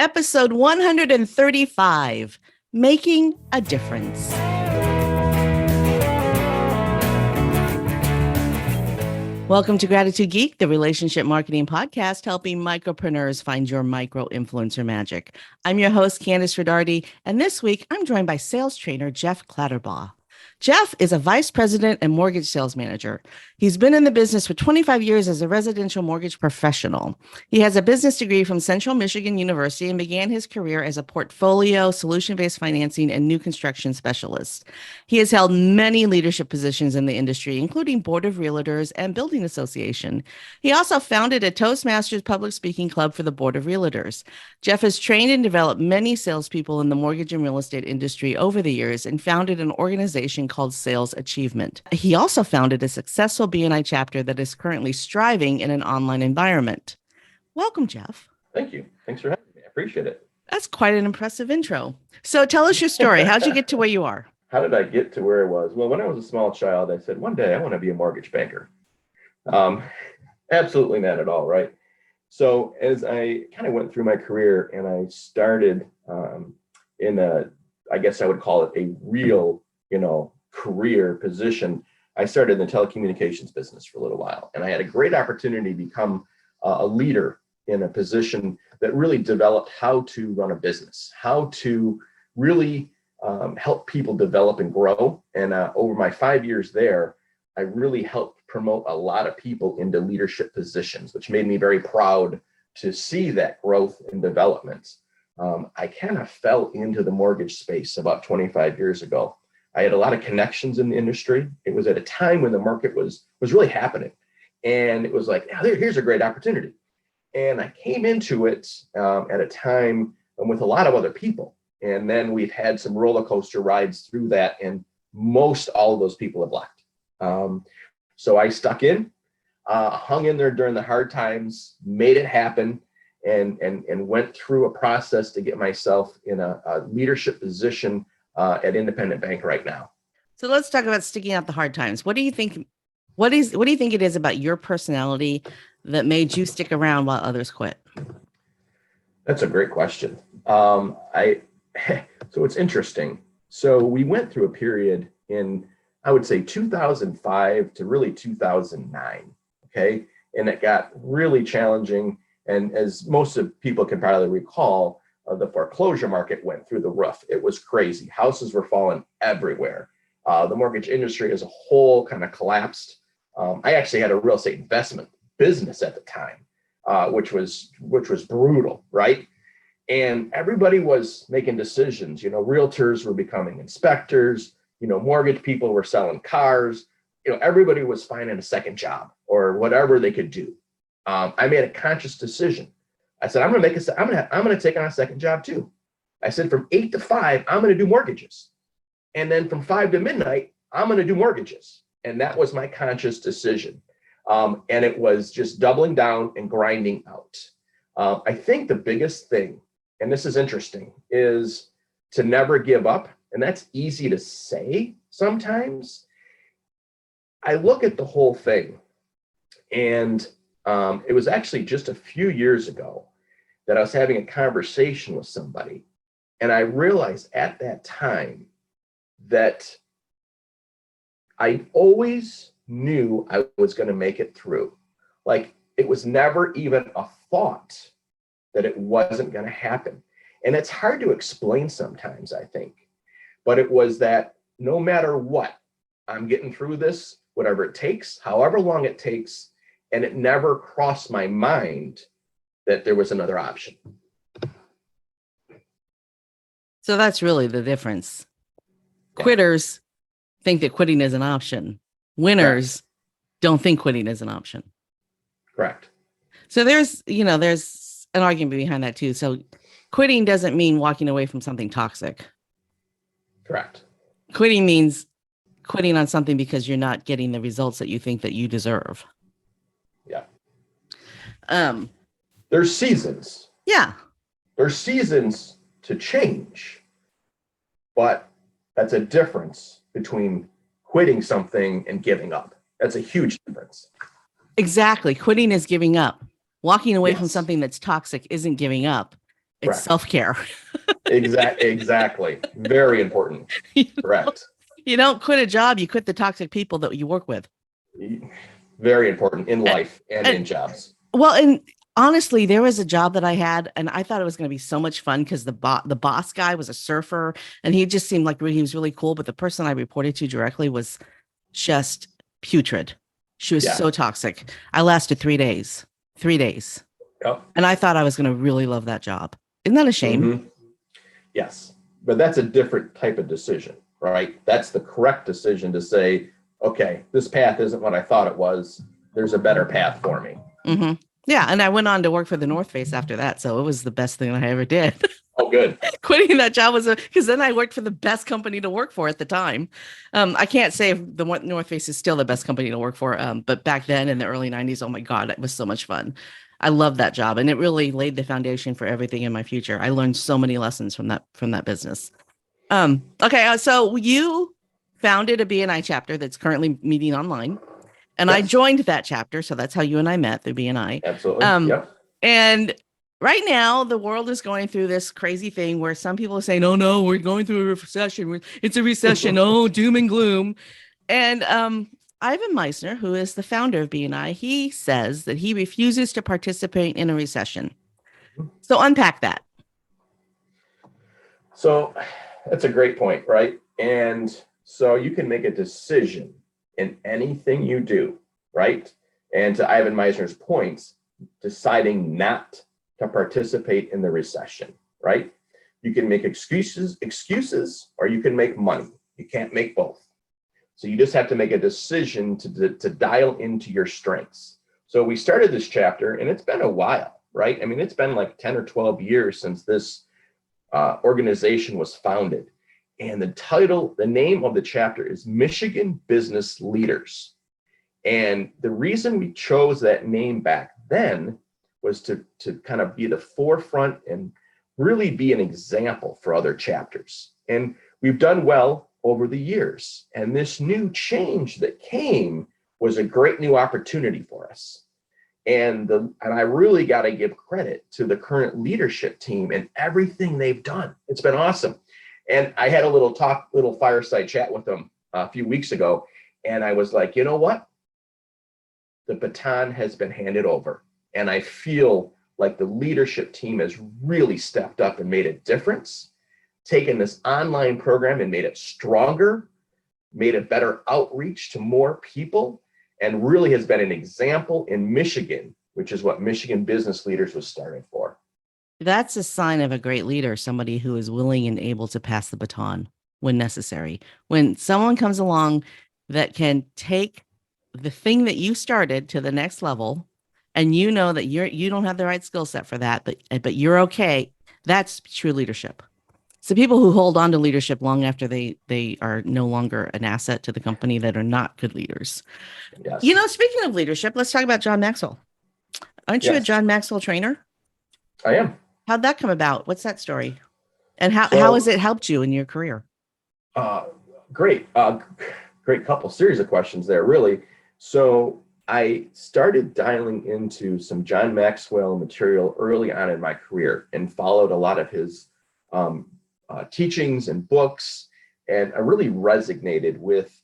episode 135, Making a Difference. Welcome to Gratitude Geek, the relationship marketing podcast, helping micropreneurs find your micro-influencer magic. I'm your host, Kandas, and this week I'm joined by sales trainer Jeff Clatterbaugh. Jeff is a vice president and mortgage sales manager. He's been in the business for 25 years as a residential mortgage professional. He has a business degree from Central Michigan University and began his career as a portfolio, solution-based financing, and new construction specialist. He has held many leadership positions in the industry, including Board of Realtors and Building Association. He also founded a Toastmasters public speaking club for the Board of Realtors. Jeff has trained and developed many salespeople in the mortgage and real estate industry over the years and founded an organization called Sales Achievement. He also founded a successful BNI chapter that is currently striving in an online environment. Welcome, Jeff. Thank you. Thanks for having me. I appreciate it. That's quite an impressive intro. So tell us your story. How'd you get to where you are? How did I get to where I was? Well, when I was a small child, I said, one day I want to be a mortgage banker. Absolutely not at all, right? So as I kind of went through my career and I started in a, I guess I would call it a real, career position, I started in the telecommunications business for a little while. And I had a great opportunity to become a leader in a position that really developed how to run a business, how to really help people develop and grow. And over my 5 years there, I really helped promote a lot of people into leadership positions, which made me very proud to see that growth and development. I kind of fell into the mortgage space about 25 years ago. I had a lot of connections in the industry. It was at a time when the market was really happening. And it was like, here's a great opportunity. And I came into it at a time with a lot of other people. And then we've had some roller coaster rides through that. And most all of those people have left. So I stuck in, hung in there during the hard times, made it happen, and went through a process to get myself in a leadership position at Independent Bank right now. So let's talk about sticking out the hard times. What do you think? What do you think it is about your personality that made you stick around while others quit? That's a great question. So it's interesting. So we went through a period in, I would say 2005 to really 2009. Okay. And it got really challenging. And as most of people can probably recall, the foreclosure market went through the roof. It was crazy. Houses were falling everywhere. The mortgage industry as a whole kind of collapsed. I actually had a real estate investment business at the time, which was brutal, right? And everybody was making decisions. Realtors were becoming inspectors. Mortgage people were selling cars. Everybody was finding a second job or whatever they could do. I made a conscious decision. I said, I'm going to take on a second job too. I said, from 8 to 5, I'm going to do mortgages. And then from 5 to midnight, I'm going to do mortgages. And that was my conscious decision. And it was just doubling down and grinding out. I think the biggest thing, and this is interesting, is to never give up. And that's easy to say sometimes. I look at the whole thing, and it was actually just a few years ago that I was having a conversation with somebody. And I realized at that time that I always knew I was going to make it through. Like, it was never even a thought that it wasn't going to happen. And it's hard to explain sometimes, I think. But it was that no matter what, I'm getting through this, whatever it takes, however long it takes. And it never crossed my mind that there was another option. So that's really the difference. Yeah. Quitters think that quitting is an option. Winners don't think quitting is an option. Correct. So there's an argument behind that too. So quitting doesn't mean walking away from something toxic. Correct. Quitting means quitting on something because you're not getting the results that you think that you deserve. Yeah. There's seasons. Yeah. There's seasons to change, but that's a difference between quitting something and giving up. That's a huge difference. Exactly. Quitting is giving up. Walking away from something that's toxic isn't giving up. It's Correct. self-care. Exactly. Very important. You know? Correct. You don't quit a job, you quit the toxic people that you work with. Very important in And, life and in jobs. well, and honestly, there was a job that I had, and I thought it was going to be so much fun because the boss guy was a surfer, and he just seemed like he was really cool. But the person I reported to directly was just putrid. She was Yeah. so toxic. I lasted 3 days, 3 days, Yep. and I thought I was going to really love that job. Isn't that a shame? Mm-hmm. Yes, but that's a different type of decision, right? That's the correct decision to say, okay, this path isn't what I thought it was. There's a better path for me. Mm-hmm. Yeah, and I went on to work for the North Face after that, so it was the best thing I ever did. Oh, good. Quitting that job was because then I worked for the best company to work for at the time. I can't say if the North Face is still the best company to work for, but back then in the early 90s, oh my God, it was so much fun. I loved that job, and it really laid the foundation for everything in my future. I learned so many lessons from that business. Okay, so you founded a BNI chapter that's currently meeting online, and I Yes. joined that chapter, so that's how you and I met through BNI. Absolutely. Yep. And right now, the world is going through this crazy thing where some people are saying, "Oh no, we're going through a recession. It's a recession. Oh, doom and gloom." And Ivan Meisner, who is the founder of BNI, he says that he refuses to participate in a recession. So unpack that. So that's a great point, right? And so you can make a decision in anything you do, right? And to Ivan Meisner's points, deciding not to participate in the recession, right? You can make excuses, or you can make money. You can't make both. So you just have to make a decision to dial into your strengths. So we started this chapter, and it's been a while, right? I mean, it's been like 10 or 12 years since this organization was founded. And the name of the chapter is Michigan Business Leaders. And the reason we chose that name back then was to kind of be the forefront and really be an example for other chapters. And we've done well over the years. And this new change that came was a great new opportunity for us. And I really got to give credit to the current leadership team and everything they've done. It's been awesome. And I had a little fireside chat with them a few weeks ago. And I was like, you know what? The baton has been handed over. And I feel like the leadership team has really stepped up and made a difference, taken this online program and made it stronger, made a better outreach to more people, and really has been an example in Michigan, which is what Michigan Business Leaders was started for. That's a sign of a great leader, somebody who is willing and able to pass the baton when necessary. When someone comes along that can take the thing that you started to the next level, and you know that you don't have the right skill set for that, but you're okay, that's true leadership. So people who hold on to leadership long after they are no longer an asset to the company that are not good leaders. Yes. You know, speaking of leadership, let's talk about John Maxwell. Aren't you a John Maxwell trainer? I am. How'd that come about? What's that story? And how has it helped you in your career? Great. Great series of questions there, really. So I started dialing into some John Maxwell material early on in my career and followed a lot of his teachings and books. And I really resonated with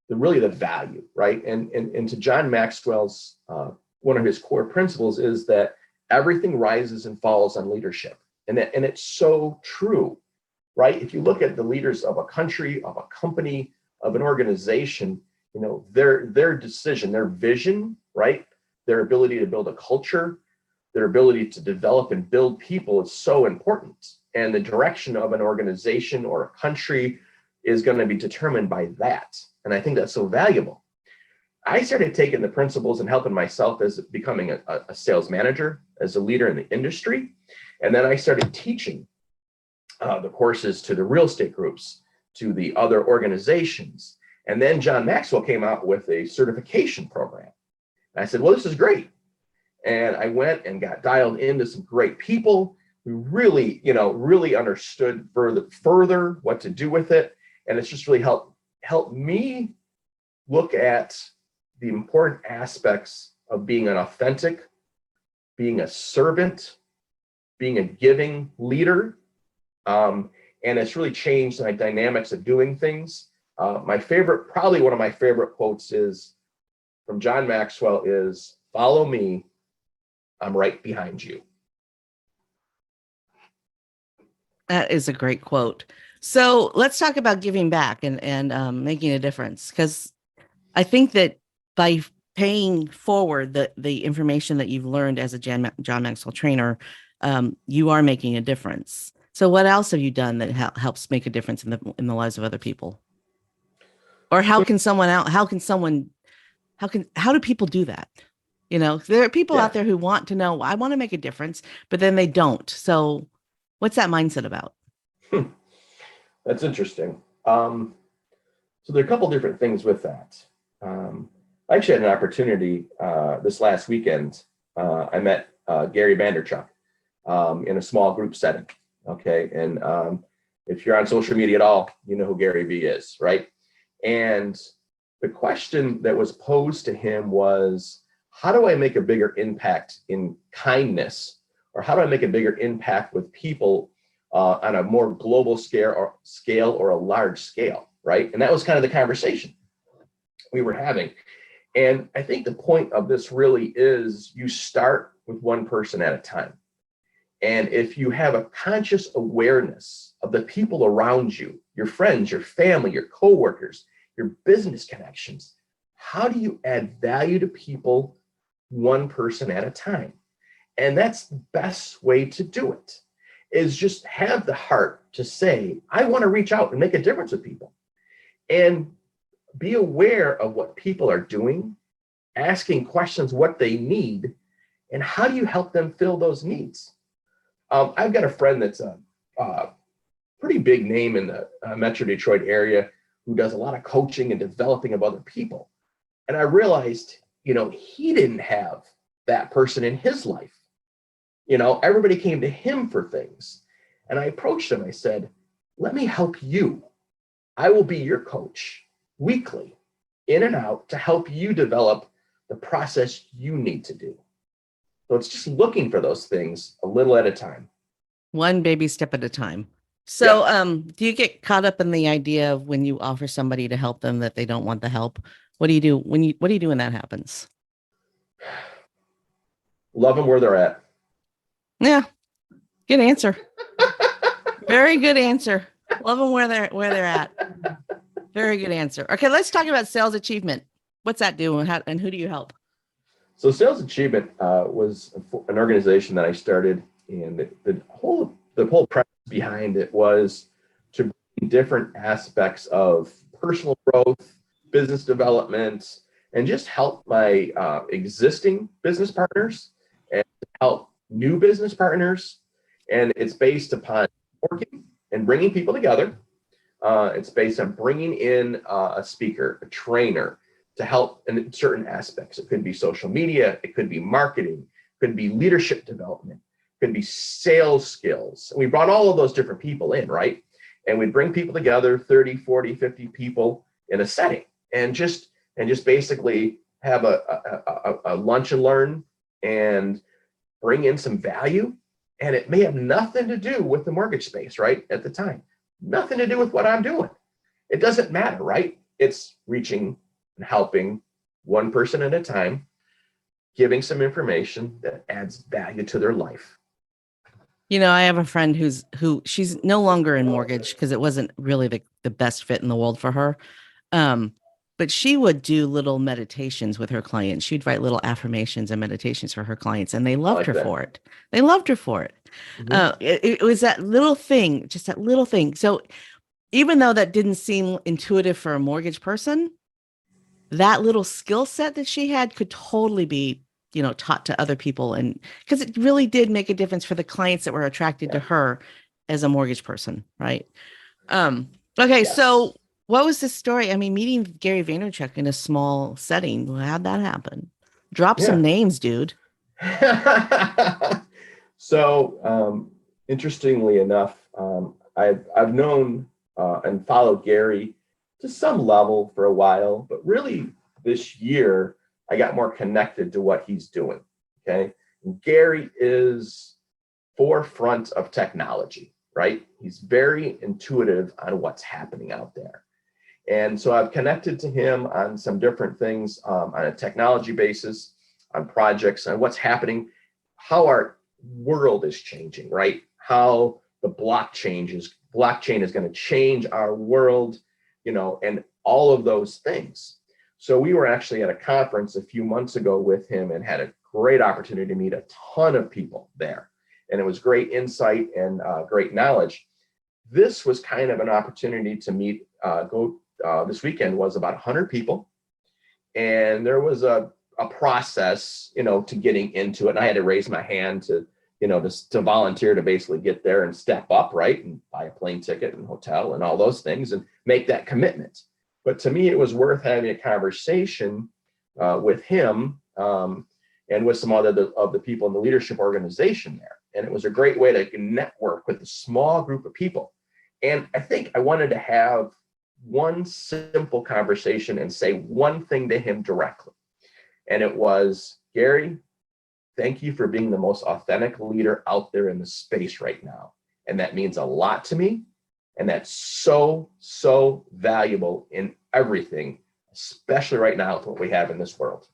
the value, right? And to John Maxwell's, one of his core principles is that everything rises and falls on leadership. And it's so true, right? If you look at the leaders of a country, of a company, of an organization, you know, their decision, their vision, right? Their ability to build a culture, their ability to develop and build people is so important. And the direction of an organization or a country is going to be determined by that. And I think that's so valuable. I started taking the principles and helping myself as becoming a sales manager, as a leader in the industry. And then I started teaching the courses to the real estate groups, to the other organizations. And then John Maxwell came out with a certification program. And I said, well, this is great. And I went and got dialed into some great people who really understood further what to do with it. And it's just really helped me look at the important aspects of being an authentic, being a servant, being a giving leader. And it's really changed my dynamics of doing things. Probably one of my favorite quotes is from John Maxwell is, "Follow me, I'm right behind you." That is a great quote. So let's talk about giving back and making a difference, because I think that by paying forward the information that you've learned as a John Maxwell trainer, you are making a difference. So what else have you done that helps make a difference in the lives of other people? Or how do people do that? You know, there are people Yeah, out there who want to know, I want to make a difference, but then they don't. So what's that mindset about? that's interesting. So there are a couple different things with that. I actually had an opportunity this last weekend. I met Gary Vanderchuck in a small group setting. Okay. And if you're on social media at all, you know who Gary V is, right? And the question that was posed to him was, how do I make a bigger impact in kindness? Or how do I make a bigger impact with people on a more global scale or a large scale, right? And that was kind of the conversation we were having. And I think the point of this really is you start with one person at a time. And if you have a conscious awareness of the people around you, your friends, your family, your coworkers, your business connections, how do you add value to people one person at a time? And that's the best way to do it, is just have the heart to say, I want to reach out and make a difference with people. And be aware of what people are doing, asking questions what they need, and how do you help them fill those needs? I've got a friend that's a pretty big name in the Metro Detroit area who does a lot of coaching and developing of other people. And I realized, he didn't have that person in his life. Everybody came to him for things. And I approached him. I said, let me help you. I will be your coach weekly, in and out, to help you develop the process you need to do. So it's just looking for those things a little at a time. One baby step at a time. So, Yeah. do you get caught up in the idea of when you offer somebody to help them that they don't want the help? What do you do when that happens? Love them where they're at. Yeah, good answer. Very good answer. Love them where they're at. Very good answer. Okay, let's talk about sales achievement. What's that do, and who do you help? So Sales Achievement was an organization that I started, and the whole premise behind it was to bring different aspects of personal growth, business development, and just help my existing business partners and help new business partners. And it's based upon working and bringing people together. It's based on bringing in a speaker, a trainer, to help in certain aspects. It could be social media, it could be marketing, it could be leadership development, it could be sales skills. And we brought all of those different people in, right? And we'd bring people together, 30, 40, 50 people in a setting, and just basically have a lunch and learn and bring in some value. And it may have nothing to do with the mortgage space, right? At the time, nothing to do with what I'm doing. It doesn't matter, right? It's reaching and helping one person at a time, giving some information that adds value to their life. I have a friend who she's no longer in mortgage because it wasn't really the best fit in the world for her. But she would do little meditations with her clients. She'd write little affirmations and meditations for her clients, and they loved her for it. They loved her for it. Mm-hmm. It was that little thing, just that little thing. So even though that didn't seem intuitive for a mortgage person, that little skill set that she had could totally be, taught to other people. And because it really did make a difference for the clients that were attracted to her as a mortgage person. Right. Okay. Yes. So what was the story? I mean, meeting Gary Vaynerchuk in a small setting, how'd that happen? Drop some names, dude. So, interestingly enough, I've known and followed Gary to some level for a while, but really this year I got more connected to what he's doing. Okay, and Gary is forefront of technology, right? He's very intuitive on what's happening out there. And so I've connected to him on some different things on a technology basis, on projects, on what's happening, how our world is changing, right? How the blockchain is going to change our world, and all of those things. So we were actually at a conference a few months ago with him and had a great opportunity to meet a ton of people there. And it was great insight and great knowledge. This was kind of an opportunity to meet, this weekend was about 100 people. And there was a process, to getting into it. And I had to raise my hand to volunteer to basically get there and step up, right? And buy a plane ticket and hotel and all those things and make that commitment. But to me, it was worth having a conversation with him and with some other of the people in the leadership organization there. And it was a great way to network with a small group of people. And I think I wanted to have one simple conversation and say one thing to him directly. And it was, Gary, thank you for being the most authentic leader out there in the space right now. And that means a lot to me. And that's so, so valuable in everything, especially right now with what we have in this world.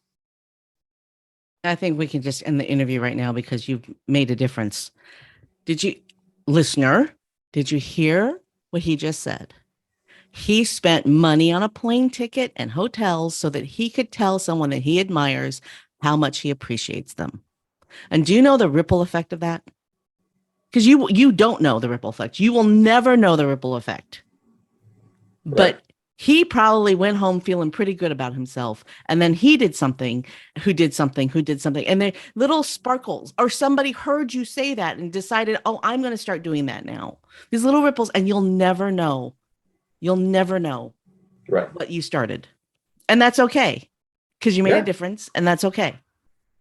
I think we can just end the interview right now because you've made a difference. Did you hear what he just said? He spent money on a plane ticket and hotels so that he could tell someone that he admires how much he appreciates them. And do you know the ripple effect of that? Because you don't know the ripple effect. You will never know the ripple effect. Right. But he probably went home feeling pretty good about himself. And then he did something, who did something. And the little sparkles, or somebody heard you say that and decided, oh, I'm going to start doing that now. These little ripples, and you'll never know. Right. What you started. And that's okay. Because you made a difference, and that's okay.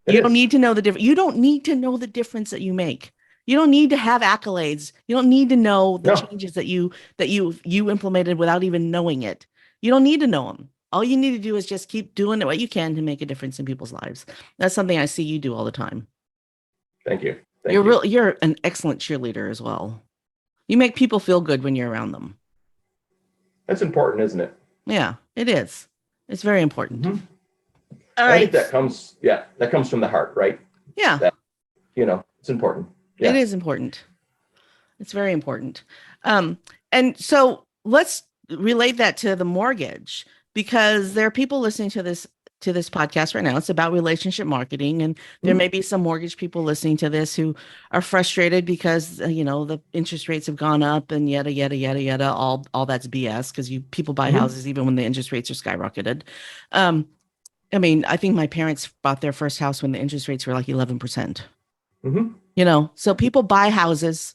You don't need to know the difference. You don't need to know the difference that you make. You don't need to have accolades. You don't need to know the changes that you implemented without even knowing it. You don't need to know them. All you need to do is just keep doing what you can to make a difference in people's lives. That's something I see you do all the time. Thank you. You're an excellent cheerleader as well. You make people feel good when you're around them. That's important, isn't it? Yeah, it is. It's very important. Mm-hmm. All right. I think that comes from the heart, right? Yeah. It's important. Yeah. It is important. It's very important. And so let's relate that to the mortgage, because there are people listening to this podcast right now. It's about relationship marketing, and there may be some mortgage people listening to this who are frustrated because the interest rates have gone up and yada yada yada yada. All that's BS, because people buy houses even when the interest rates are skyrocketed. I think my parents bought their first house when the interest rates were like 11%. So people buy houses.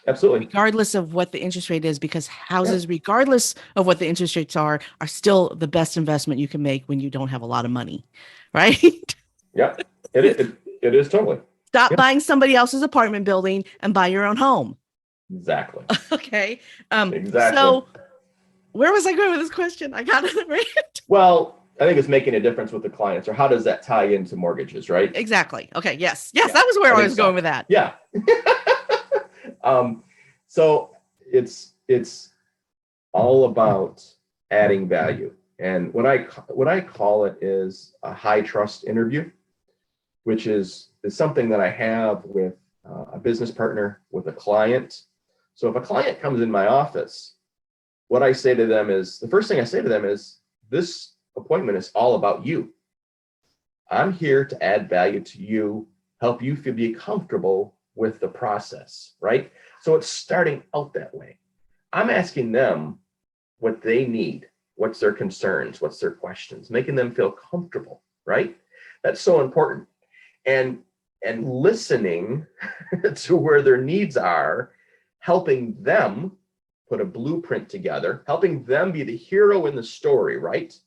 Absolutely. Regardless of what the interest rate is, because houses, regardless of what the interest rates are still the best investment you can make when you don't have a lot of money, right? Yeah, it is totally. Stop buying somebody else's apartment building and buy your own home. Exactly. Okay. Exactly. So where was I going with this question? I got it right. Well, I think it's making a difference with the clients, or how does that tie into mortgages, right? Exactly. Okay. Yes. That was where I was going with that. Yeah. So it's all about adding value. And what I call it is a high trust interview, which is something that I have with a business partner, with a client. So if a client comes in my office, what I say to them is, the first thing I say to them is, this appointment is all about you. I'm here to add value to you, help you be comfortable with the process, right? So it's starting out that way. I'm asking them what they need, what's their concerns, what's their questions, making them feel comfortable, right? That's so important. And listening to where their needs are, helping them put a blueprint together, helping them be the hero in the story, right?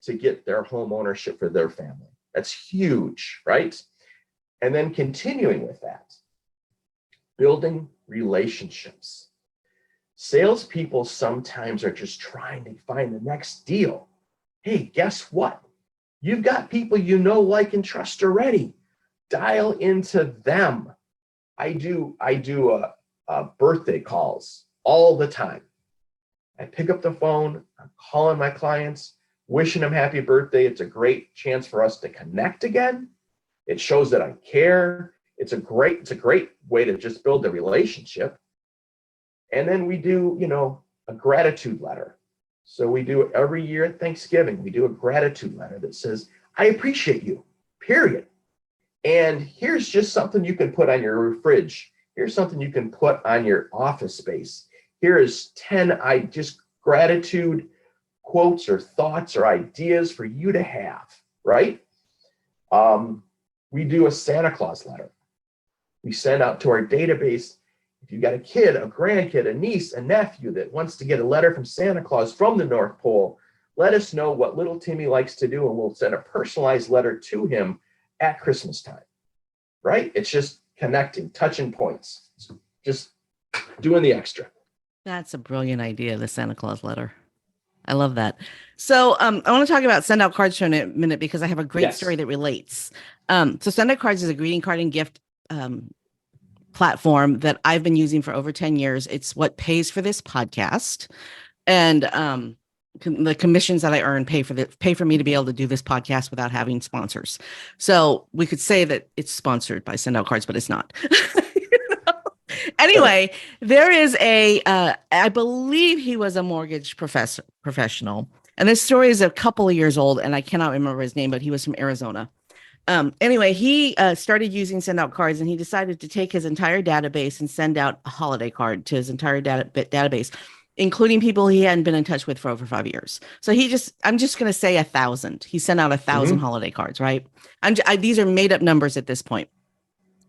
To get their home ownership for their family. That's huge, right? And then continuing with that, building relationships. Salespeople sometimes are just trying to find the next deal. Hey, guess what? You've got people you know, like, and trust already. Dial into them. I do birthday calls all the time. I pick up the phone, I'm calling my clients, wishing them happy birthday. It's a great chance for us to connect again. It shows that I care. It's a great way to just build a relationship. And then we do, a gratitude letter. So we do it every year at Thanksgiving. We do a gratitude letter that says, I appreciate you, period. And here's just something you can put on your fridge. Here's something you can put on your office space. Here is 10 just gratitude quotes or thoughts or ideas for you to have, right? We do a Santa Claus letter. We send out to our database. If you've got a kid, a grandkid, a niece, a nephew that wants to get a letter from Santa Claus from the North Pole, let us know what little Timmy likes to do, and we'll send a personalized letter to him at Christmas time, right? It's just connecting, touching points, just doing the extra. That's a brilliant idea, the Santa Claus letter. I love that. So I want to talk about SendOutCards for a minute because I have a great story that relates. So SendOutCards is a greeting card and gift platform that I've been using for over 10 years. It's what pays for this podcast. And the commissions that I earn pay for me to be able to do this podcast without having sponsors. So we could say that it's sponsored by SendOutCards, but it's not. Anyway, there is I believe he was a mortgage professional. And this story is a couple of years old, and I cannot remember his name, but he was from Arizona. Anyway, he started using SendOutCards, and he decided to take his entire database and send out a holiday card to his entire database, including people he hadn't been in touch with for over 5 years. So I'm just going to say 1,000. He sent out 1,000 holiday cards, right? These are made up numbers at this point.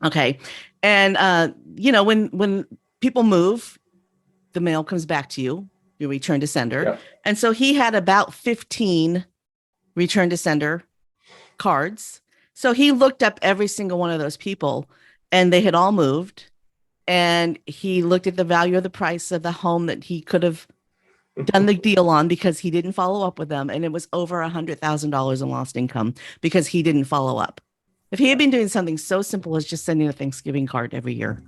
Okay. And, when people move, the mail comes back to you, you return to sender. Yep. And so he had about 15 return to sender cards. So he looked up every single one of those people, and they had all moved. And he looked at the value of the price of the home that he could have done the deal on because he didn't follow up with them. And it was over $100,000 in lost income because he didn't follow up. If he had been doing something so simple as just sending a Thanksgiving card every year,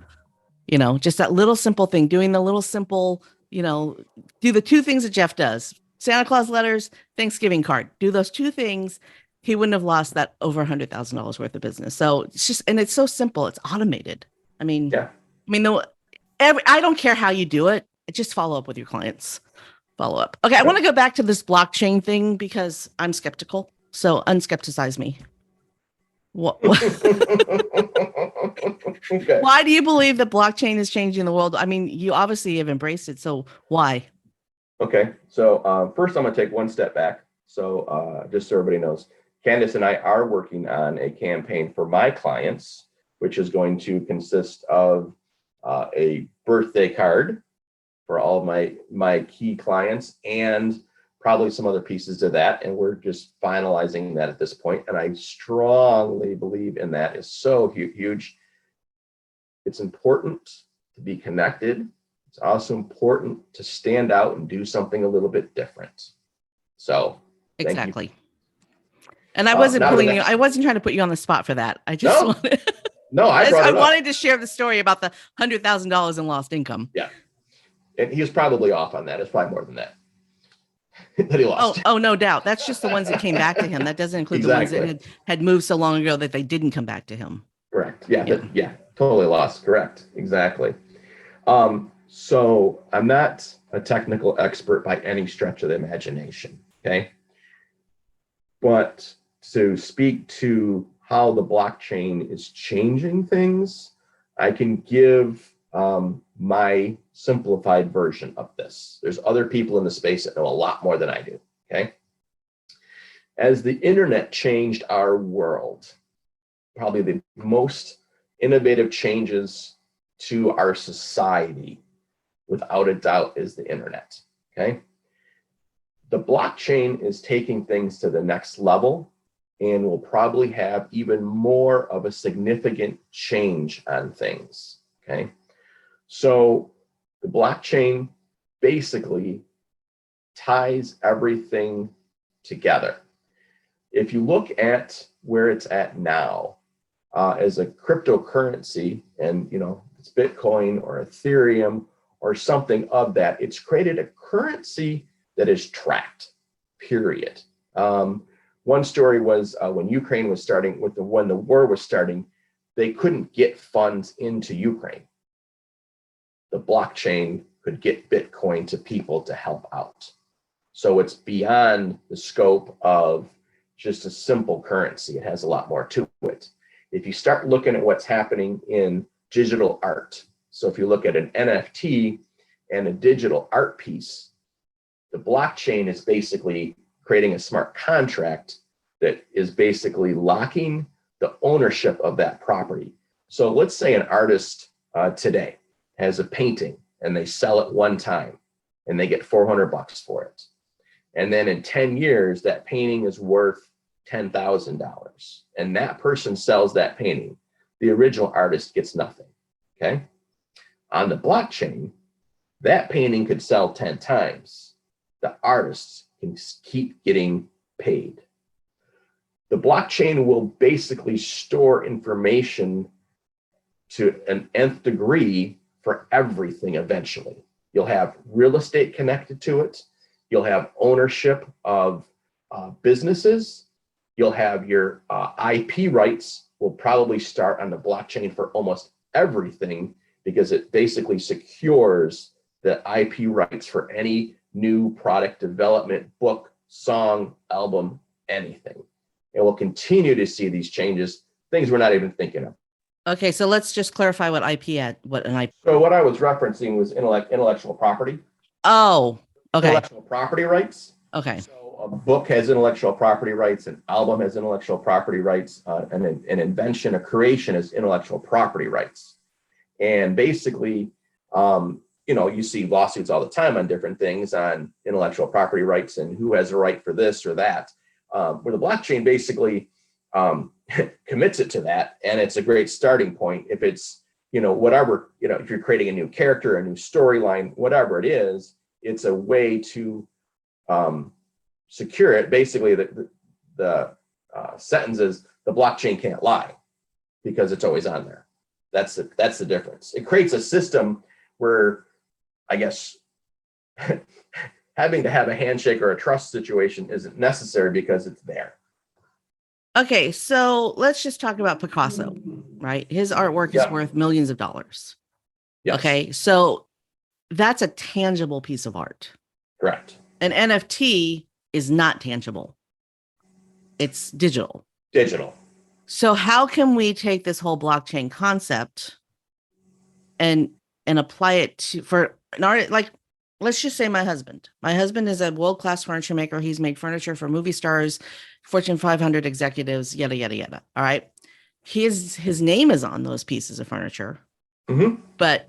just that little simple thing, doing the little simple, do the two things that Jeff does, Santa Claus letters, Thanksgiving card, do those two things, he wouldn't have lost that over $100,000 worth of business. So it's so simple. It's automated. I don't care how you do it. Just follow up with your clients. Follow up. Okay. I want to go back to this blockchain thing because I'm skeptical. So unskepticize me. What? Okay. Why do you believe that blockchain is changing the world? I mean, you obviously have embraced it. So why? Okay. So first, I'm going to take one step back. So just so everybody knows, Kandas and I are working on a campaign for my clients, which is going to consist of a birthday card for all of my key clients and probably some other pieces to that. And we're just finalizing that at this point. And I strongly believe in that. It's so huge. It's important to be connected. It's also important to stand out and do something a little bit different. So exactly. And I wasn't I wasn't trying to put you on the spot for that. I just wanted. No, I wanted to share the story about the $100,000 in lost income. Yeah. And he was probably off on that. It's probably more than that. That he lost. Oh, no doubt. That's just the ones that came back to him. That doesn't include the ones that had moved so long ago that they didn't come back to him. Correct. Yeah. Totally lost. Correct. Exactly. So I'm not a technical expert by any stretch of the imagination. Okay. But to speak to how the blockchain is changing things, I can give my simplified version of this. There's other people in the space that know a lot more than I do, okay? As the internet changed our world, probably the most innovative changes to our society, without a doubt, is the internet, okay? The blockchain is taking things to the next level and will probably have even more of a significant change on things, okay? So the blockchain basically ties everything together. If you look at where it's at now, as a cryptocurrency, and it's Bitcoin or Ethereum or something of that. It's created a currency that is tracked, period. One story was when Ukraine was starting, when the war was starting, they couldn't get funds into Ukraine. The blockchain could get Bitcoin to people to help out. So it's beyond the scope of just a simple currency. It has a lot more to it. If you start looking at what's happening in digital art, so if you look at an NFT and a digital art piece, the blockchain is basically creating a smart contract that is basically locking the ownership of that property. So let's say an artist today has a painting and they sell it one time and they get $400 for it. And then in 10 years, that painting is worth $10,000. And that person sells that painting. The original artist gets nothing, okay? On the blockchain, that painting could sell 10 times. The artists can keep getting paid. The blockchain will basically store information to an nth degree for everything eventually. You'll have real estate connected to it. You'll have ownership of businesses. You'll have your IP rights will probably start on the blockchain for almost everything, because it basically secures the IP rights for any new product development, book, song, album, anything. And we'll continue to see these changes, things we're not even thinking of. Okay, so let's just clarify what an IP. So what I was referencing was intellectual property. Oh, okay. Intellectual property rights. Okay. So a book has intellectual property rights, an album has intellectual property rights, an invention, a creation has intellectual property rights. And basically, you see lawsuits all the time on different things on intellectual property rights and who has a right for this or that. Where the blockchain basically commits it to that, and it's a great starting point. If it's, whatever, if you're creating a new character, a new storyline, whatever it is, it's a way to secure it. Basically, the sentence is the blockchain can't lie because it's always on there. That's the difference. It creates a system where, I guess, having to have a handshake or a trust situation isn't necessary because it's there. Okay, so let's just talk about Picasso, right? His artwork is worth millions of dollars. Yes. Okay, so that's a tangible piece of art. Correct. An NFT is not tangible. It's digital. Digital. So how can we take this whole blockchain concept and apply it to for an art? Like, let's just say my husband is a world-class furniture maker. He's made furniture for movie stars, Fortune 500 executives, yada, yada, yada. All right. His name is on those pieces of furniture, but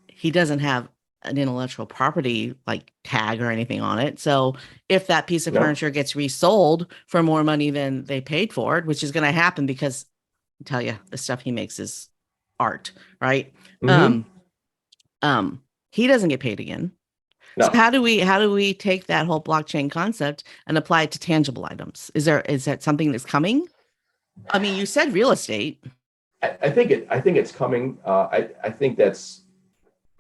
he doesn't have an intellectual property like tag or anything on it. So if that piece of furniture gets resold for more money than they paid for it, which is going to happen because I tell you, the stuff he makes is art, right? He doesn't get paid again. No. So how do we take that whole blockchain concept and apply it to tangible items? Is that something that's coming? I mean, you said real estate. I think it's coming. I think that's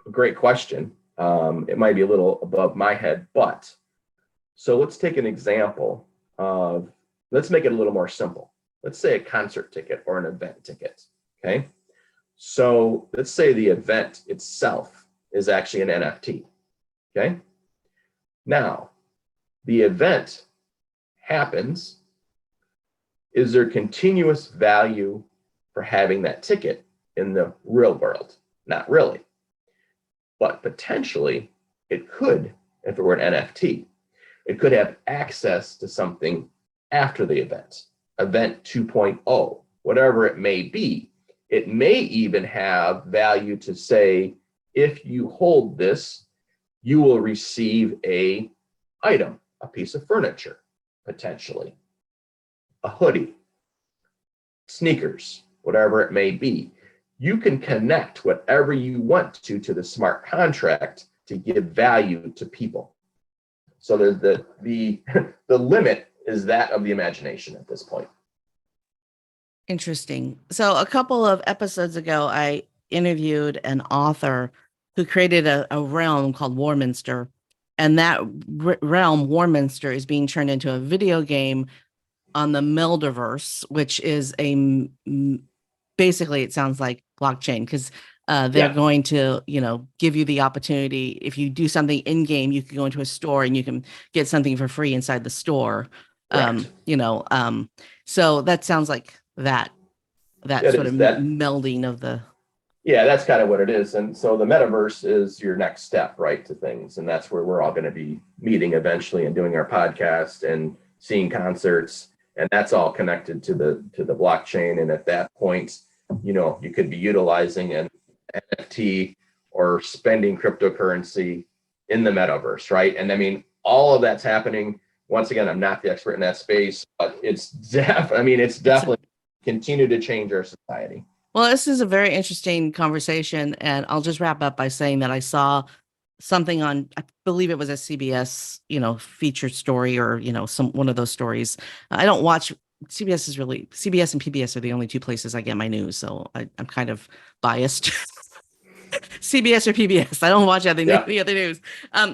a great question. It might be a little above my head, but so let's take an example of, let's make it a little more simple. Let's say a concert ticket or an event ticket. Okay. So let's say the event itself is actually an NFT. Okay. Now, the event happens. Is there continuous value for having that ticket in the real world? Not really. But potentially, it could, if it were an NFT. It could have access to something after the event 2.0, whatever it may be. It may even have value to say, if you hold this, you will receive a item, a piece of furniture, potentially, a hoodie, sneakers, whatever it may be. You can connect whatever you want to the smart contract to give value to people. So the limit is that of the imagination at this point. Interesting. So a couple of episodes ago, I interviewed an author who created a realm called Warminster. And that realm, Warminster, is being turned into a video game on the Melderverse, which is basically it sounds like blockchain because they're Yeah, going to, give you the opportunity. If you do something in game, you can go into a store and you can get something for free inside the store. correct. So that sounds like that It sort is of that. melding of the. Yeah, that's kind of what it is. And so the metaverse is your next step, right, to things. And that's where we're all going to be meeting eventually and doing our podcast and seeing concerts. And that's all connected to the blockchain. And at that point, you could be utilizing an NFT or spending cryptocurrency in the metaverse, right? And I mean, all of that's happening. Once again, I'm not the expert in that space, but it's definitely continue to change our society. Well, this is a very interesting conversation, and I'll just wrap up by saying that I saw something on, I believe it was a CBS, featured story or, some one of those stories. I don't watch CBS and PBS are the only two places I get my news, so I'm kind of biased. CBS or PBS. I don't watch Yeah. any other news.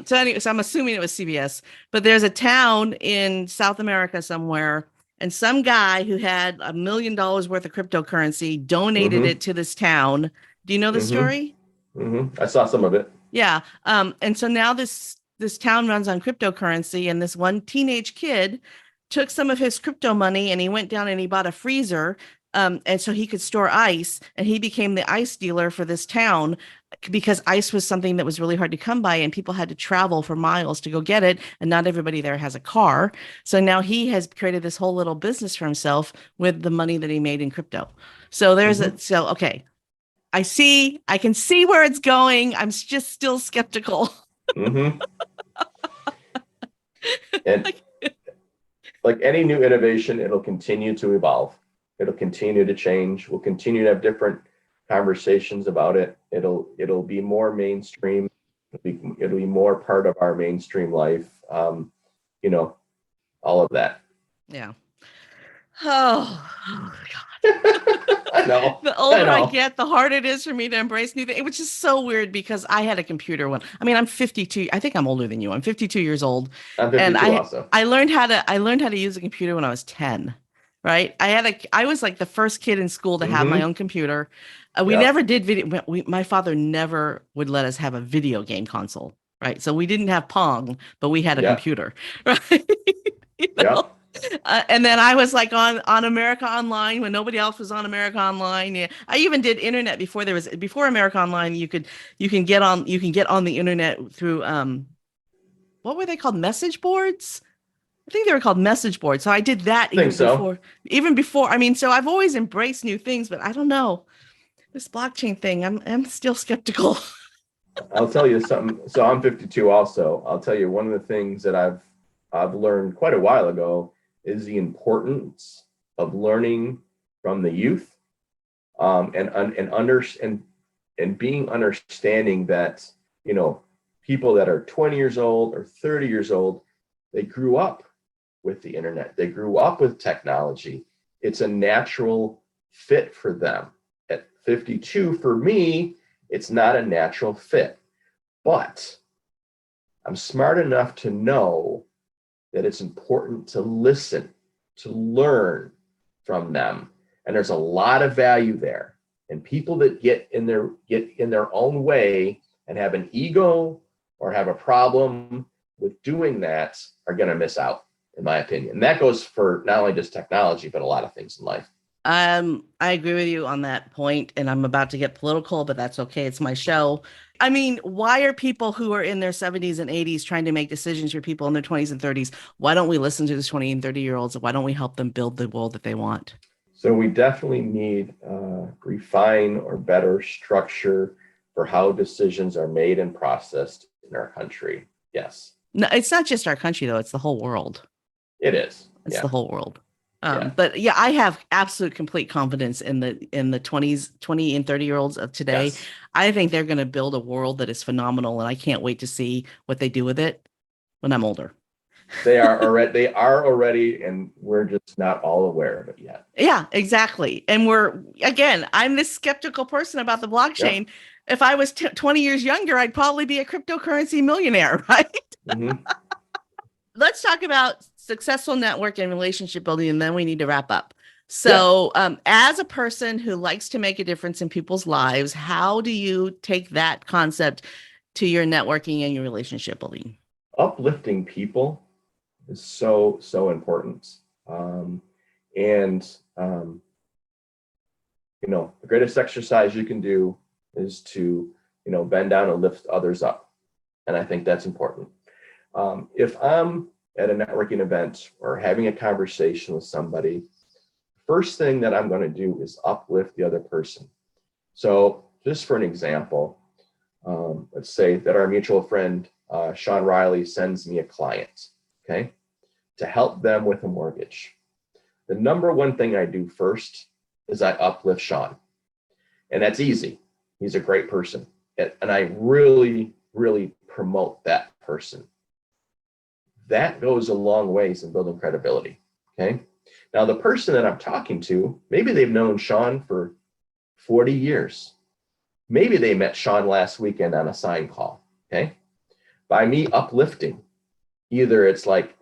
So anyway, so I'm assuming it was CBS. But there's a town in South America somewhere, and some guy who had $1 million worth of cryptocurrency donated Mm-hmm. it to this town. Do you know the Mm-hmm. story? Mm-hmm. I saw some of it. Yeah. And so now this town runs on cryptocurrency, and this one teenage kid took some of his crypto money and he went down and he bought a freezer. And so he could store ice, and he became the ice dealer for this town because ice was something that was really hard to come by, and people had to travel for miles to go get it, and not everybody there has a car. So now he has created this whole little business for himself with the money that he made in crypto. So Mm-hmm. okay, I can see where it's going. I'm just still skeptical. Mm-hmm. And Like, like any new innovation, it'll continue to evolve. It'll continue to change. We'll continue to have conversations about it. It'll be more mainstream. It'll be more part of our mainstream life. You know, all of that. yeah. Oh, I know. the I older I know. get, the harder it is for me to embrace new things, which is so weird because I had a computer when, I mean, I'm 52. I think I'm older than you. I'm 52 years old. I'm And 52 also. I learned how to use a computer when I was 10. Right. I was like the first kid in school to have my Mm-hmm. own computer. We Yeah. never did video. My father never would let us have a video game console. Right. So we didn't have Pong, but we had a Yeah. computer. Right. You Yeah. know? And then I was like on America Online when nobody else was on America Online. Yeah, I even did internet before America Online. You can get on the internet through what were they called, message boards? I think they were called message boards. So I did that I think so. even before. I mean, so I've always embraced new things, but I don't know this blockchain thing. I'm still skeptical. I'll tell you something. So I'm 52 also. I'll tell you one of the things that I've learned quite a while ago is the importance of learning from the youth, and being understanding that people that are 20 years old or 30 years old, they grew up with the internet. They grew up with technology. It's a natural fit for them. At 52, for me, it's not a natural fit. But I'm smart enough to know that it's important to listen, to learn from them. And there's a lot of value there. And people that get in their own way and have an ego or have a problem with doing that are going to miss out, in my opinion. And that goes for not only just technology, but a lot of things in life. I agree with you on that point, and I'm about to get political, but that's okay. It's my show. I mean, why are people who are in their 70s and 80s trying to make decisions for people in their 20s and 30s? Why don't we listen to the 20 and 30-year-olds? Why don't we help them build the world that they want? So we definitely need refine or better structure for how decisions are made and processed in our country. Yes, No, it's not just our country, though. It's the whole world. it is. It's Yeah, the whole world. yeah, But yeah, I have absolute complete confidence in the 20 and 30-year-olds of today. yes. I think they're going to build a world that is phenomenal, and I can't wait to see what they do with it when I'm older. They are already, and we're just not all aware of it yet. Yeah, exactly. And I'm this skeptical person about the Yep. blockchain. If I was 20 years younger, I'd probably be a cryptocurrency millionaire, right? Mm-hmm. Let's talk about successful network and relationship building, and then we need to wrap up. Yeah. So, as a person who likes to make a difference in people's lives, how do you take that concept to your networking and your relationship building? Uplifting people is so important. Um, and the greatest exercise you can do is to bend down and lift others up, and I think that's important. If I'm at a networking event or having a conversation with somebody, first thing that I'm going to do is uplift the other person. So just for an example, let's say that our mutual friend, Sean Riley, sends me a client, okay, to help them with a mortgage. The number one thing I do first is I uplift Sean. And that's easy. He's a great person. And I really, really promote that person. That goes a long ways in building credibility, okay? Now, the person that I'm talking to, maybe they've known Sean for 40 years. Maybe they met Sean last weekend on a sign call, okay? By me uplifting, either it's like,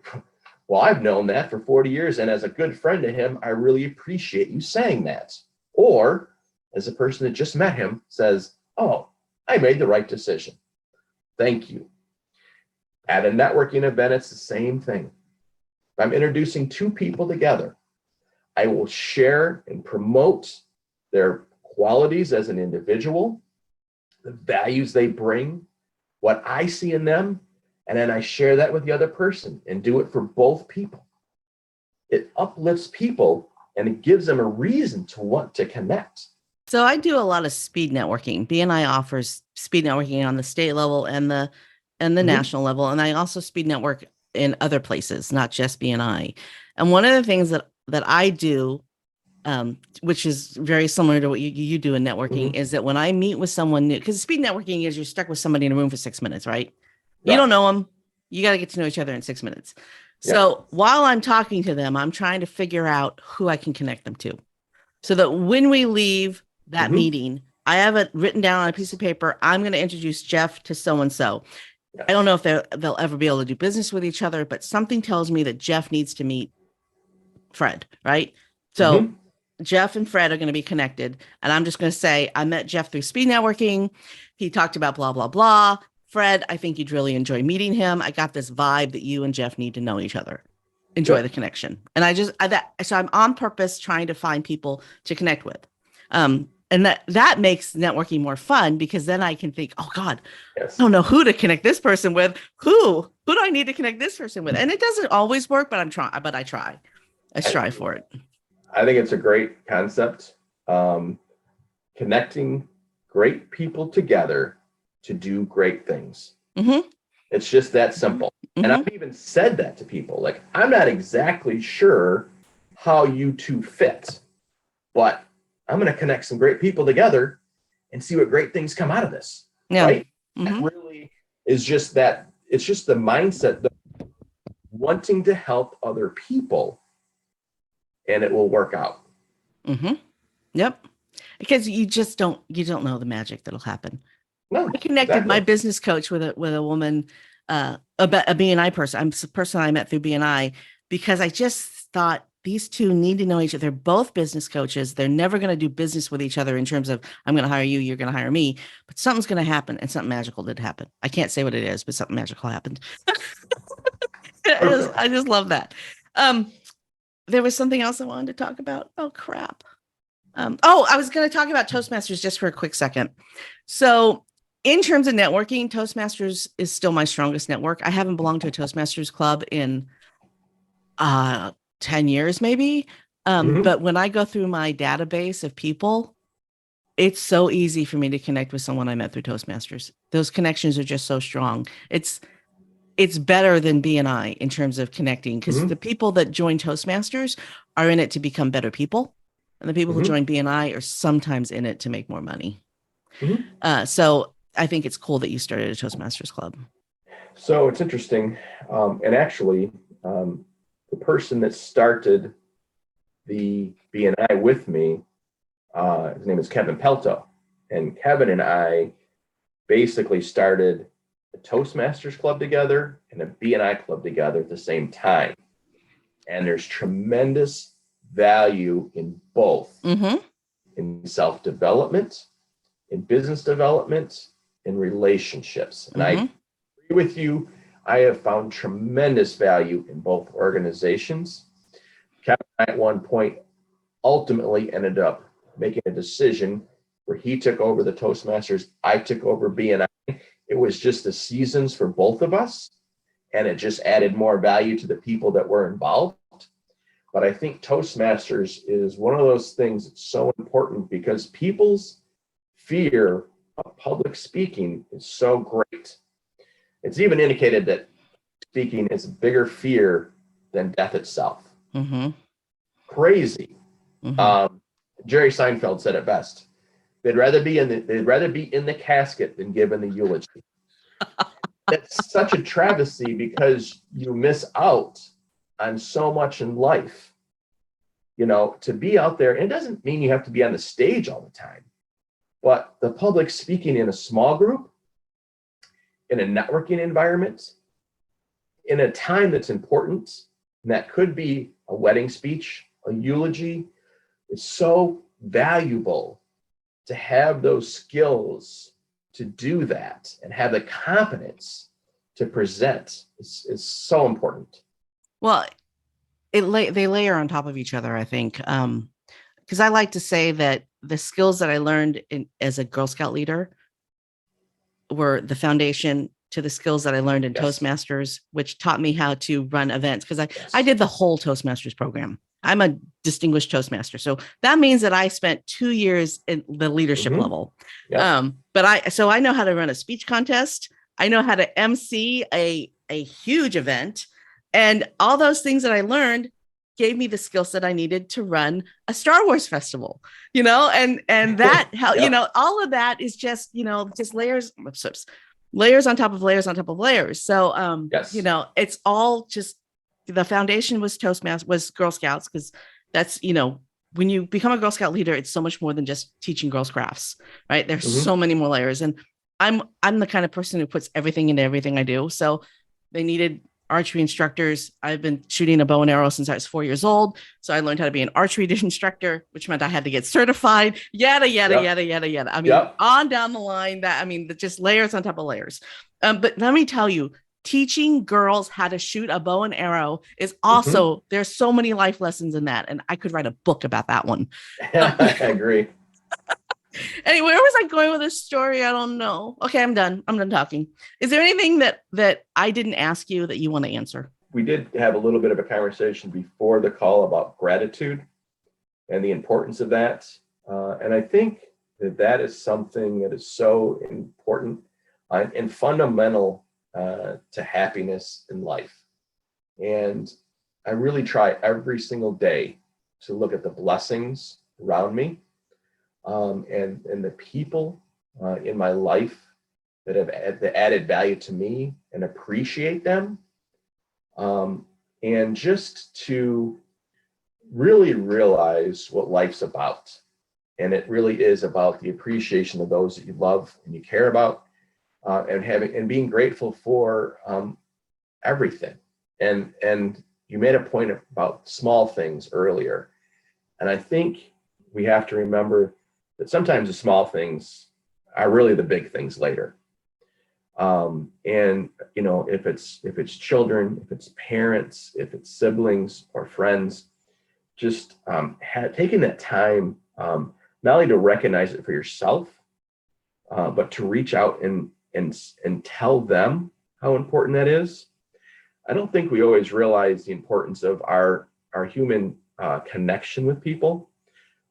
well, I've known that for 40 years, and as a good friend to him, I really appreciate you saying that. Or as a person that just met him says, oh, I made the right decision. Thank you. At a networking event, it's the same thing. If I'm introducing two people together, I will share and promote their qualities as an individual, the values they bring, what I see in them, and then I share that with the other person and do it for both people. It uplifts people and it gives them a reason to want to connect. So I do a lot of speed networking. BNI offers speed networking on the state level and the national level, and I also speed network in other places, not just BNI. And one of the things that I do, which is very similar to what you do in networking, is that when I meet with someone new, because speed networking is you're stuck with somebody in a room for 6 minutes, right? You don't know them. You got to get to know each other in 6 minutes. So while I'm talking to them, I'm trying to figure out who I can connect them to, so that when we leave that meeting, I have it written down on a piece of paper. I'm going to introduce Jeff to so-and-so. I don't know if they'll ever be able to do business with each other, but something tells me that Jeff needs to meet Fred, right? So Jeff and Fred are going to be connected. And I'm just going to say, I met Jeff through speed networking. He talked about blah, blah, blah. Fred, I think you'd really enjoy meeting him. I got this vibe that you and Jeff need to know each other. Enjoy the connection. And so I'm on purpose trying to find people to connect with. And that makes networking more fun, because then I can think, oh God, I don't know who to connect this person with. Who do I need to connect this person with? And it doesn't always work, but I try. I strive for it. I think it's a great concept. Connecting great people together to do great things. It's just that simple. And I've even said that to people. Like, I'm not exactly sure how you two fit, but I'm going to connect some great people together and see what great things come out of this. Right? That really is just that. It's just the mindset of wanting to help other people, and it will work out. Yep. Because you don't know the magic that'll happen. No, I connected my business coach with a woman, a BNI person. I'm a person I met through BNI, because I just thought these two need to know each other. They're both business coaches. They're never going to do business with each other in terms of, I'm going to hire you, you're going to hire me, but something's going to happen, and something magical did happen. I can't say what it is, but something magical happened. I just love that. There was something else I wanted to talk about. Oh, crap. I was going to talk about Toastmasters just for a quick second. So in terms of networking, Toastmasters is still my strongest network. I haven't belonged to a Toastmasters club in 10 years, maybe. But when I go through my database of people, it's so easy for me to connect with someone I met through Toastmasters. Those connections are just so strong. It's better than BNI in terms of connecting, because the people that join Toastmasters are in it to become better people. And the people who join BNI are sometimes in it to make more money. So I think it's cool that you started a Toastmasters club. So it's interesting. And actually, the person that started the BNI with me, his name is Kevin Pelto. And Kevin and I basically started a Toastmasters club together and a BNI club together at the same time. And there's tremendous value in both, in self-development, in business development, in relationships. And I agree with you. I have found tremendous value in both organizations. Kevin at one point ultimately ended up making a decision where he took over the Toastmasters, I took over BNI. It was just the seasons for both of us, and it just added more value to the people that were involved. But I think Toastmasters is one of those things that's so important because people's fear of public speaking is so great. It's even indicated that speaking is a bigger fear than death itself. Crazy. Jerry Seinfeld said it best. They'd rather be in the casket than given the eulogy. That's such a travesty because you miss out on so much in life. You know, to be out there, and it doesn't mean you have to be on the stage all the time, but the public speaking in a small group, in a networking environment, in a time that's important, and that could be a wedding speech, a eulogy, it's so valuable to have those skills to do that and have the confidence to present. It's so important. Well, they layer on top of each other, I think. Because I like to say that the skills that I learned as a Girl Scout leader were the foundation to the skills that I learned in Toastmasters, which taught me how to run events. Because I did the whole Toastmasters program. I'm a distinguished Toastmaster. So that means that I spent 2 years in the leadership level. But I know how to run a speech contest. I know how to MC a huge event. And all those things that I learned gave me the skill set I needed to run a Star Wars festival, and that, all of that is just, just layers on top of layers on top of layers. So, it's all just, the foundation was was Girl Scouts, because that's, when you become a Girl Scout leader, it's so much more than just teaching girls crafts, right? There's so many more layers. And I'm the kind of person who puts everything into everything I do. So they needed archery instructors. I've been shooting a bow and arrow since I was 4 years old. So I learned how to be an archery instructor, which meant I had to get certified, yada. I mean, on down the line, just layers on top of layers. But let me tell you, teaching girls how to shoot a bow and arrow is also, there's so many life lessons in that. And I could write a book about that one. I agree. Anyway, where was I going with this story? I don't know. Okay, I'm done talking. Is there anything that I didn't ask you that you want to answer? We did have a little bit of a conversation before the call about gratitude and the importance of that. And I think that is something that is so important and fundamental to happiness in life. And I really try every single day to look at the blessings around me, and the people in my life that have added value to me, and appreciate them, and just to really realize what life's about. And it really is about the appreciation of those that you love and you care about, and being grateful for everything. And you made a point about small things earlier, and I think we have to remember that sometimes the small things are really the big things later. And if it's children, if it's parents, if it's siblings or friends, just taking that time, not only to recognize it for yourself, but to reach out and tell them how important that is. I don't think we always realize the importance of our human connection with people.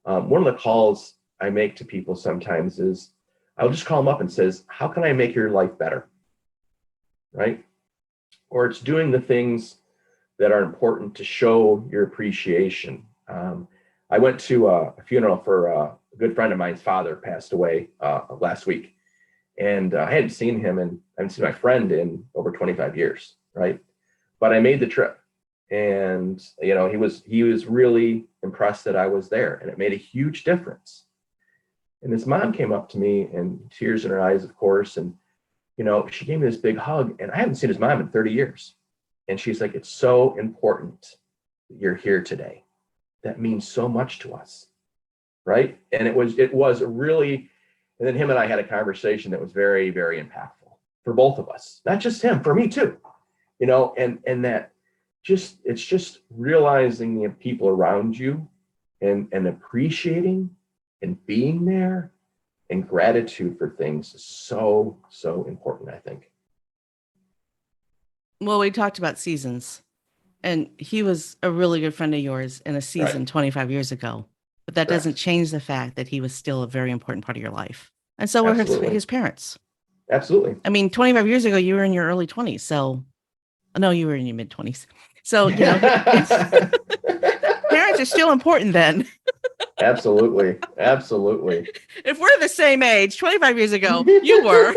One of the calls I make to people sometimes is I'll just call them up and says, how can I make your life better? Right? Or it's doing the things that are important to show your appreciation. I went to a funeral for a good friend of mine's father passed away last week. And I hadn't seen him and I haven't seen my friend in over 25 years, right? But I made the trip, and he was really impressed that I was there, and it made a huge difference. And his mom came up to me, and tears in her eyes, of course, and she gave me this big hug, and I haven't seen his mom in 30 years. And she's like, "It's so important that you're here today. That means so much to us," right? And it was really. And then him and I had a conversation that was very, very impactful for both of us, not just him, for me too, and that it's just realizing the people around you and appreciating and being there, and gratitude for things is so, so important, I think. Well, we talked about seasons, and he was a really good friend of yours in a season 25 years ago, but that doesn't change the fact that he was still a very important part of your life. And so were his parents. Absolutely. I mean, 25 years ago, you were in your early 20s. So, no, you were in your mid 20s. So, parents are still important then. Absolutely. Absolutely. If we're the same age, 25 years ago, you were.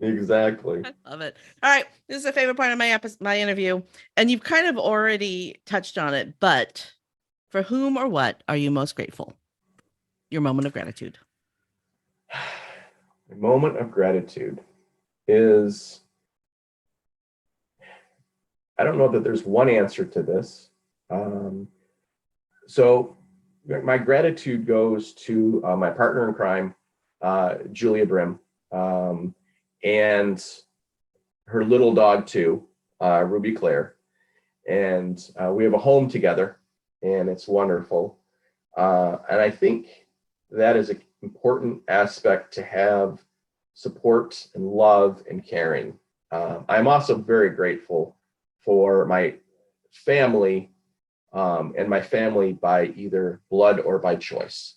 Exactly. I love it. All right. This is a favorite part of my interview. And you've kind of already touched on it, but for whom or what are you most grateful? Your moment of gratitude. The moment of gratitude is, I don't know that there's one answer to this. So my gratitude goes to my partner in crime, Julia Brim, and her little dog too, Ruby Claire. And we have a home together, and it's wonderful. And I think that is an important aspect to have support and love and caring. I'm also very grateful for my family, and my family by either blood or by choice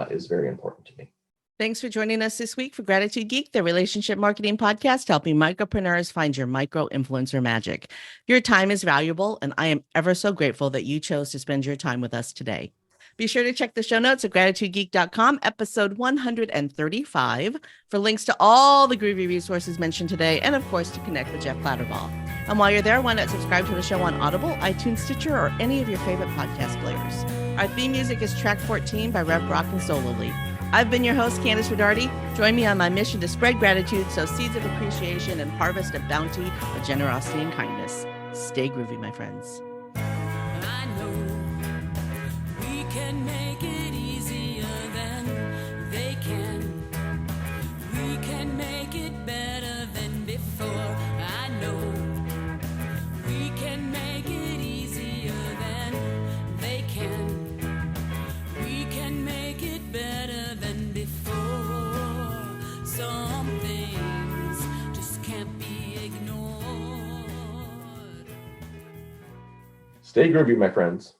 is very important to me. Thanks for joining us this week for Gratitude Geek, the relationship marketing podcast, helping micropreneurs find your micro influencer magic. Your time is valuable, and I am ever so grateful that you chose to spend your time with us today. Be sure to check the show notes at gratitudegeek.com, episode 135, for links to all the groovy resources mentioned today, and of course, to connect with Jeff Clatterbaugh. And while you're there, why not subscribe to the show on Audible, iTunes, Stitcher, or any of your favorite podcast players. Our theme music is track 14 by Rev Brock and Sololi. I've been your host, Kandas Redarty. Join me on my mission to spread gratitude, sow seeds of appreciation, and harvest a bounty of generosity and kindness. Stay groovy, my friends. I know we can make it easier than they can. We can make it better than before. I know we can make it easier than they can. We can make it better than before. Some things just can't be ignored. Stay groovy, my friends.